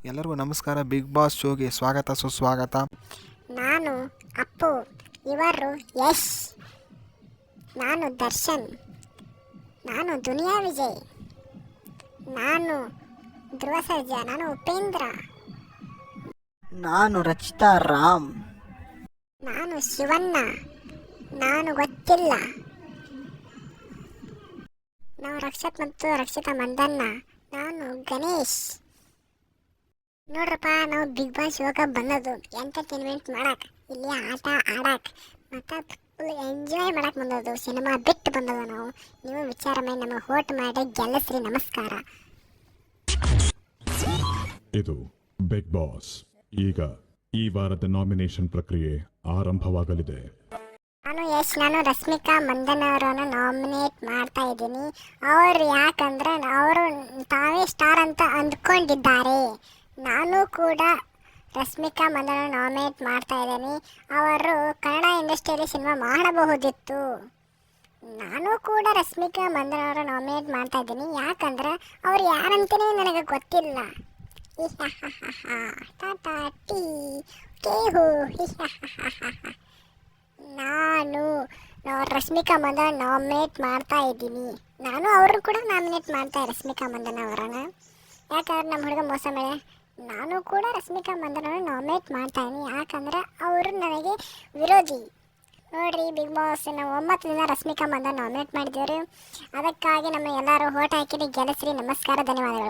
ಎಲ್ಲರಿಗೂ ನಮಸ್ಕಾರ. Big boss ಶೋಗೆ ಸ್ವಾಗತ ಸುಸ್ವಾಗತ. ನಾನು ಅಪ್ಪು, ಇವರು ಯಶ್, ನಾನು ದರ್ಶನ್, ನಾನು ದುನಿಯಾ ವಿಜಯ್, ನಾನು ಧ್ರುವ ಸರ್ಜಾ, ನಾನು ಉಪೇಂದ್ರ, ನಾನು ರಚಿತಾ ರಾಮ್, ನಾನು ಶಿವಣ್ಣ, ನಾನು ಗೊತ್ತಿಲ್ಲ, ನಾವು ರಕ್ಷತ್ ಮತ್ತು ರಕ್ಷಿತಾ ಮಂದಣ್ಣ, ನಾನು ಗಣೇಶ್. ನೋಡ್ರಪ್ಪ, ನಾವು ಬಿಗ್ ಬಾಸ್ ಇವಾಗ ಬಂದದ್ದು ಎಂಟರ್ಟೈನ್ಮೆಂಟ್ ಮಾಡಕ್ಕೆ, ಇಲ್ಲಿ ಆಟ ಆಡಕ್ಕೆ ಮತ್ತು ಫುಲ್ ಎಂಜಾಯ್ ಮಾಡಕ್ಕೆ ಬಂದದ್ದು. ಸಿನಿಮಾ ಬಿಟ್ಟು ಬಂದದ್ದು ನಾವು. ನೀವು ವಿಚಾರ ಮಾಡಿ ನಮಗೆ ಹೋಟ್ ಮಾಡಿ ಗೆಲ್ಲಿಸ್ರಿ. ನಮಸ್ಕಾರ. ಇದು ಬಿಗ್ ಬಾಸ್. ಈಗ ಈ ವಾರದ ನಾಮಿನೇಷನ್ ಪ್ರಕ್ರಿಯೆ ಆರಂಭವಾಗಲಿದೆ. ನಾನು ರಶ್ಮಿಕಾ ಮಂದಣ್ಣ ಅವರನ್ನು ನಾಮಿನೇಟ್ ಮಾಡ್ತಾ ಇದ್ದೀನಿ. ಅವರು ಯಾಕಂದ್ರೆ ಅವರು ತಾವೇ ಸ್ಟಾರ್ ಅಂತ ಅಂದ್ಕೊಂಡಿದ್ದಾರೆ. ನಾನು ಕೂಡ ರಶ್ಮಿಕಾ ಮಂದಣ್ಣ ನಾಮಿನೇಟ್ ಮಾಡ್ತಾ ಇದ್ದೀನಿ. ಅವರು ಕನ್ನಡ ಇಂಡಸ್ಟ್ರಿಯಲ್ಲಿ ಸಿನಿಮಾ ಮಾಡಬಹುದಿತ್ತು. ನಾನು ಕೂಡ ರಶ್ಮಿಕಾ ಮಂದಣ್ಣ ಅವರ ನಾಮಿನೇಟ್ ಮಾಡ್ತಾ ಇದ್ದೀನಿ. ಯಾಕಂದ್ರೆ ಅವ್ರು ಯಾರಂತಲೇ ನನಗೆ ಗೊತ್ತಿಲ್ಲ. ಟಾಟಾ ಟೀ ಕೇಹು. ನಾನು ರಶ್ಮಿಕಾ ಮಂದಣ್ಣ ನಾಮಿನೇಟ್ ಮಾಡ್ತಾ ಇದ್ದೀನಿ. ನಾನು ಅವ್ರನ್ನ ಕೂಡ ನಾಮಿನೇಟ್ ಮಾಡ್ತಾ ರಶ್ಮಿಕಾ ಮಂದಣ್ಣ ಅವರನ್ನು. ಯಾಕಂದ್ರೆ ನಮ್ಮ ಹುಡುಗ ಮೋಸ ಮಾಡಿ ನಾನು ಕೂಡ ರಶ್ಮಿಕಾ ಮಂದಣ್ಣ ನಾಮಿನೇಟ್ ಮಾಡ್ತಾ ಇದ್ದೀನಿ. ಯಾಕಂದ್ರೆ ಅವರು ನನಗೆ ವಿರೋಧಿ. ನೋಡಿರಿ, ಬಿಗ್ ಬಾಸ್ ನಾವು 9 ದಿನ ರಶ್ಮಿಕಾ ಮಂದಣ್ಣ ನಾಮಿನೇಟ್ ಮಾಡಿದ್ದೇವೆ. ಅದಕ್ಕಾಗಿ ನಮ್ಮ ಎಲ್ಲರೂ ಓಟ್ ಹಾಕಿರಿ, ಗೆಲ್ಲಿಸ್ರಿ. ನಮಸ್ಕಾರ, ಧನ್ಯವಾದಗಳು.